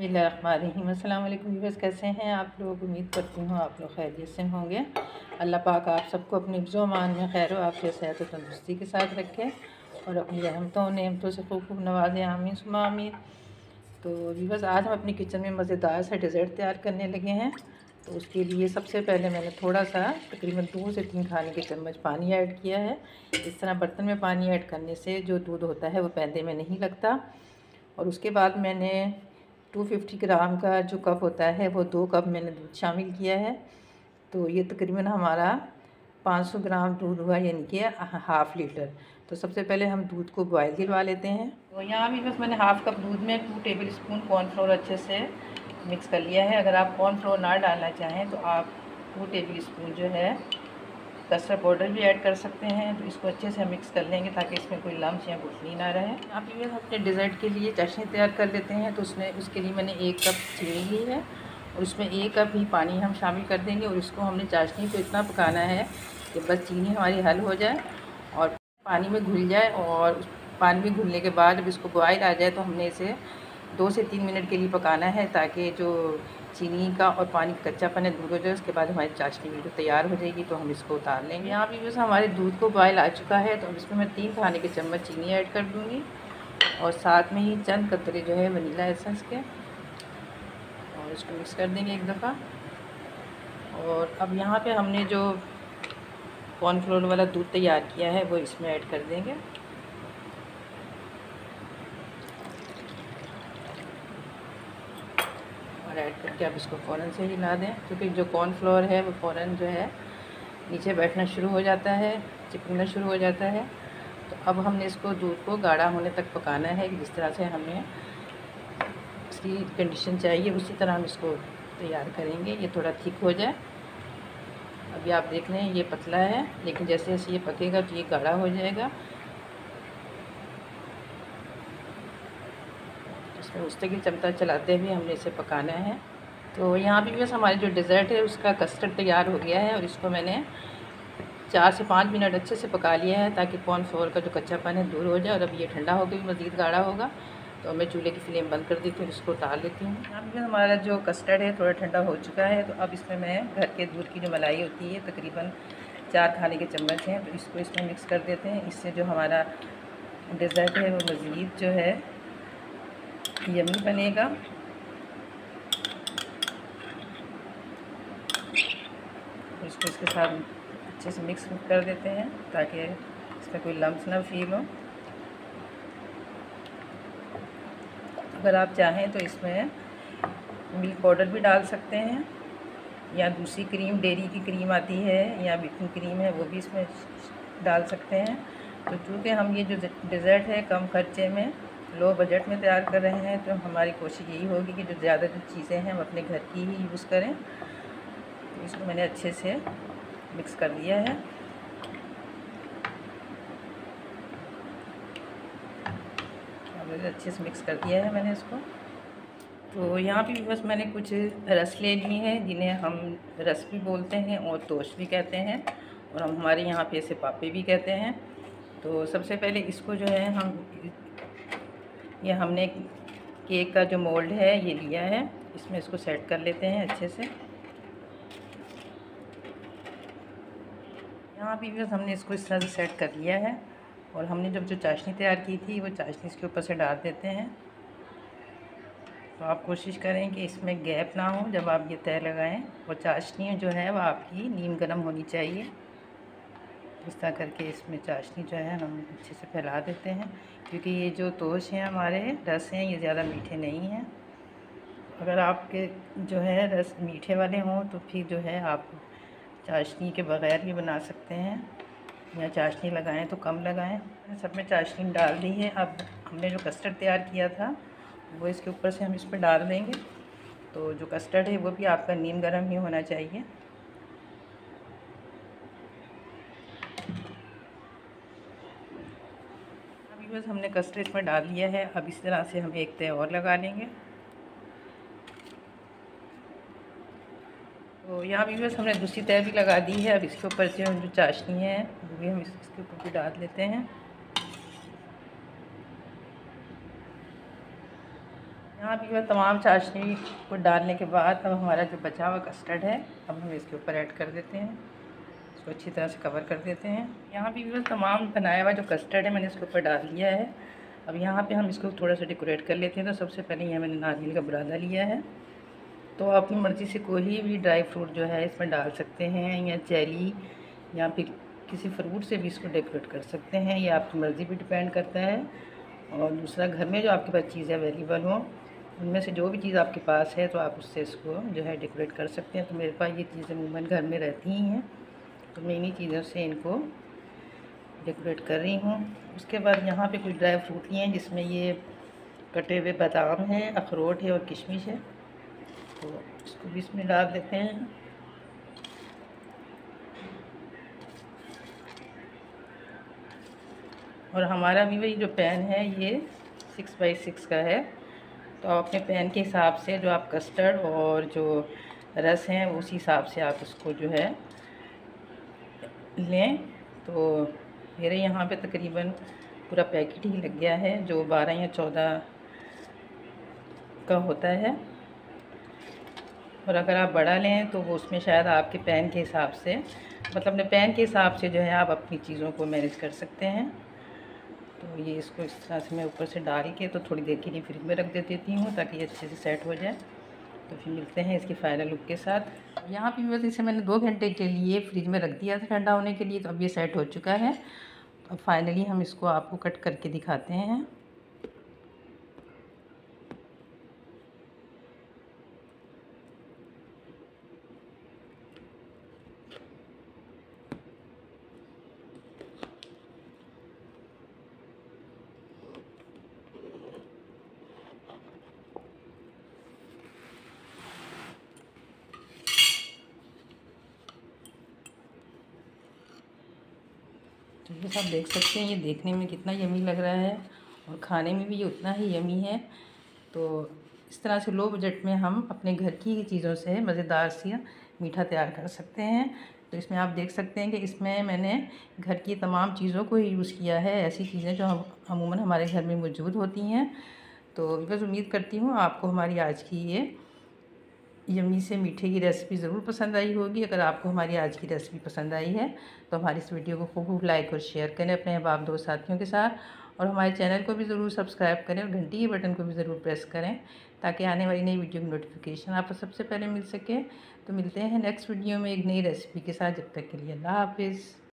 अस्सलाम वालेकुम व्यूअर्स, कैसे हैं आप लोग। उम्मीद करती हूँ आप लोग खैरियत से होंगे। अल्लाह पाक आप सबको अपने हिफ्ज़ मान में खैर आफियत सेहत और तंदुरुस्ती के साथ रखे और अपनी रहमतों नेमतों से खूब खूब नवाज़ें। आमीन सुम्मा आमीन। तो व्यूअर्स, आज हम अपनी किचन में मज़ेदार सा डेज़र्ट तैयार करने लगे हैं। तो उसके लिए सबसे पहले मैंने थोड़ा सा तकरीबन 2 से 3 खाने के चम्मच पानी ऐड किया है। इस तरह बर्तन में पानी ऐड करने से जो दूध होता है वो पैंदे में नहीं लगता। और उसके बाद मैंने 250 ग्राम का जो कप होता है वो 2 कप मैंने दूध शामिल किया है। तो ये तकरीबन हमारा 500 ग्राम दूध हुआ, यानी कि हाफ़ लीटर। तो सबसे पहले हम दूध को बॉयल दिलवा लेते हैं। तो यहाँ भी बस मैंने हाफ़ कप दूध में 2 टेबल स्पून कॉर्नफ्लोर अच्छे से मिक्स कर लिया है। अगर आप कॉर्नफ्लोर ना डालना चाहें तो आप 2 टेबल स्पून जो है कस्टर्ड पाउडर भी ऐड कर सकते हैं। तो इसको अच्छे से मिक्स कर लेंगे ताकि इसमें कोई लम्स या गुठली ना रहे। आप ये अपने डेज़र्ट के लिए चाशनी तैयार कर लेते हैं। तो उसके लिए मैंने 1 कप चीनी ली है और उसमें 1 कप ही पानी हम शामिल कर देंगे। और इसको हमने चाशनी को इतना पकाना है कि बस चीनी हमारी हल हो जाए और पानी में घुल जाए। और पानी में घुलने के बाद जब इसको बॉयल आ जाए तो हमने इसे 2 से 3 मिनट के लिए पकाना है ताकि जो चीनी का और पानी का कच्चापन है दूर हो जाए। उसके बाद हमारी चाशनी बिल्कुल तैयार हो जाएगी तो हम इसको उतार लेंगे। यहाँ भी बस हमारे दूध को बॉयल आ चुका है तो अब इसमें मैं 3 खाने के चम्मच चीनी ऐड कर दूँगी और साथ में ही चंद कतरे जो है वनीला एसेंस के, और इसको मिक्स कर देंगे एक दफ़ा। और अब यहाँ पे हमने जो कॉर्नफ्लोर वाला दूध तैयार किया है वो इसमें ऐड कर देंगे। और ऐड करके अब इसको फ़ौरन से हिला दें, क्योंकि जो कॉर्नफ्लोर है वो फ़ौरन जो है नीचे बैठना शुरू हो जाता है, चिपकना शुरू हो जाता है। तो अब हमने इसको दूध को गाढ़ा होने तक पकाना है। जिस तरह से हमें इसकी कंडीशन चाहिए उसी तरह हम इसको तैयार करेंगे। ये थोड़ा थिक हो जाए। अभी आप देख रहे हैं ये पतला है, लेकिन जैसे जैसे ये पकेगा तो ये गाढ़ा हो जाएगा। इसमें उस तक चमचा चलाते हुए हमने इसे पकाना है। तो यहाँ भी बस हमारी जो डेज़र्ट है उसका कस्टर्ड तैयार हो गया है और इसको मैंने 4 से 5 मिनट अच्छे से पका लिया है ताकि कॉर्नफ्लोर का जो कच्चापन है दूर हो जाए। और अब ये ठंडा होकर भी मज़ीद गाढ़ा होगा तो मैं चूल्हे की फ्लेम बंद कर देती हूँ, इसको उतार लेती हूँ। यहाँ भी हमारा जो कस्टर्ड है थोड़ा ठंडा हो चुका है। तो अब इसमें मैं घर के दूध की जो मलाई होती है तकरीबन 4 खाने के चम्मच हैं, तो इसको इसमें मिक्स कर देते हैं। इससे जो हमारा डेज़र्ट है वो मज़ीद जो है यम्मी बनेगा। इसको इसके साथ अच्छे से मिक्स कर देते हैं ताकि इसमें कोई लम्स ना फील हो। अगर आप चाहें तो इसमें मिल्क पाउडर भी डाल सकते हैं या दूसरी क्रीम, डेयरी की क्रीम आती है या व्हिपिंग क्रीम है, वो भी इसमें डाल सकते हैं। तो चूँकि हम ये जो डेज़र्ट है कम खर्चे में लो बजट में तैयार कर रहे हैं तो हमारी कोशिश यही होगी कि जो ज़्यादा जो चीज़ें हैं हम अपने घर की ही यूज़ करें। तो इसको मैंने अच्छे से मिक्स कर दिया है। अच्छे से मिक्स कर दिया है मैंने इसको। तो यहाँ भी बस मैंने कुछ रस ले लिए हैं जिन्हें हम रस भी बोलते हैं और तोश भी कहते हैं, और हम हमारे यहाँ पे इसे पापे भी कहते हैं। तो सबसे पहले इसको जो है ये हमने केक का जो मोल्ड है ये लिया है, इसमें इसको सेट कर लेते हैं अच्छे से। यहाँ भी बस हमने इसको इस तरह से सेट कर लिया है और हमने जब जो चाशनी तैयार की थी वो चाशनी इसके ऊपर से डाल देते हैं। तो आप कोशिश करें कि इसमें गैप ना हो जब आप ये तय लगाएं, और चाशनी जो है वो आपकी नीम गर्म होनी चाहिए। इस तरह करके इसमें चाशनी जो है हम अच्छे से फैला देते हैं, क्योंकि ये जो तोश हैं हमारे रस हैं ये ज़्यादा मीठे नहीं हैं। अगर आपके जो है रस मीठे वाले हों तो फिर जो है आप चाशनी के बग़ैर भी बना सकते हैं, या चाशनी लगाएं तो कम लगाएं। सब में चाशनी डाल दी है। अब हमने जो कस्टर्ड तैयार किया था वो इसके ऊपर से हम इस पर डाल देंगे। तो जो कस्टर्ड है वो भी आपका नीम गर्म ही होना चाहिए। अभी बस हमने कस्टर्ड इसमें डाल दिया है। अब इस तरह से हम एक तय और लगा लेंगे। तो यहाँ भी बस हमने दूसरी तय भी लगा दी है। अब इसके ऊपर से जो चाशनी है वो भी हम इसके ऊपर भी डाल देते हैं। यहाँ भी वह तमाम चाशनी को डालने के बाद अब हमारा जो बचा हुआ कस्टर्ड है अब हम इसके ऊपर ऐड कर देते हैं। इसको अच्छी तरह से कवर कर देते हैं। यहाँ भी वह तमाम बनाया हुआ जो कस्टर्ड है मैंने इसके ऊपर डाल दिया है। अब यहाँ पे हम इसको थोड़ा सा डेकोरेट कर लेते हैं। तो सबसे पहले यहाँ मैंने नारियल का बुरादा लिया है। तो अपनी मर्ज़ी से कोई भी ड्राई फ्रूट जो है इसमें डाल सकते हैं, या जेली या फिर किसी फ्रूट से भी इसको डेकोरेट कर सकते हैं। ये आपकी मर्ज़ी पे डिपेंड करता है। और दूसरा, घर में जो आपके पास चीज़ें अवेलेबल हों उनमें से जो भी चीज़ आपके पास है तो आप उससे इसको जो है डेकोरेट कर सकते हैं। तो मेरे पास ये चीज़ें अमूमन घर में रहती ही हैं, तो मैं इन्हीं चीज़ों से इनको डेकोरेट कर रही हूँ। उसके बाद यहाँ पे कुछ ड्राई फ्रूट लिए हैं जिसमें ये कटे हुए बादाम हैं, अखरोट है और किशमिश है। तो इसको भी इसमें डाल देते हैं। और हमारा भी वही जो पैन है ये 6x6 का है। तो आप अपने पैन के हिसाब से जो आप कस्टर्ड और जो रस हैं उसी हिसाब से आप उसको जो है लें। तो मेरे यहाँ पे तकरीबन पूरा पैकेट ही लग गया है जो 12 या 14 का होता है। और अगर आप बड़ा लें तो वो उसमें शायद आपके पैन के हिसाब से, मतलब अपने पैन के हिसाब से जो है आप अपनी चीज़ों को मैनेज कर सकते हैं। तो ये इसको इस तरह से मैं ऊपर से डाल के तो थोड़ी देर के लिए फ्रिज में रख देती हूँ ताकि ये अच्छे से सेट हो जाए। तो फिर मिलते हैं इसकी फाइनल लुक के साथ। यहाँ पे बस इसे मैंने 2 घंटे के लिए फ्रिज में रख दिया था ठंडा होने के लिए। तो अब ये सेट हो चुका है। अब फाइनली हम इसको आपको कट करके दिखाते हैं। तो ये सब देख सकते हैं, ये देखने में कितना यमी लग रहा है और खाने में भी ये उतना ही यमी है। तो इस तरह से लो बजट में हम अपने घर की चीज़ों से मज़ेदार सी मीठा तैयार कर सकते हैं। तो इसमें आप देख सकते हैं कि इसमें मैंने घर की तमाम चीज़ों को ही यूज़ किया है, ऐसी चीज़ें जो अमूमन हमारे घर में मौजूद होती हैं। तो बस उम्मीद करती हूँ आपको हमारी आज की ये यम्मी से मीठे की रेसिपी ज़रूर पसंद आई होगी। अगर आपको हमारी आज की रेसिपी पसंद आई है तो हमारी इस वीडियो को खूब लाइक और शेयर करें अपने अहबाब दोस्त साथियों के साथ। और हमारे चैनल को भी ज़रूर सब्सक्राइब करें और घंटी के बटन को भी ज़रूर प्रेस करें ताकि आने वाली नई वीडियो की नोटिफिकेशन आपको सबसे पहले मिल सके। तो मिलते हैं नेक्स्ट वीडियो में एक नई रेसिपी के साथ। जब तक के लिए अल्लाह हाफिज़।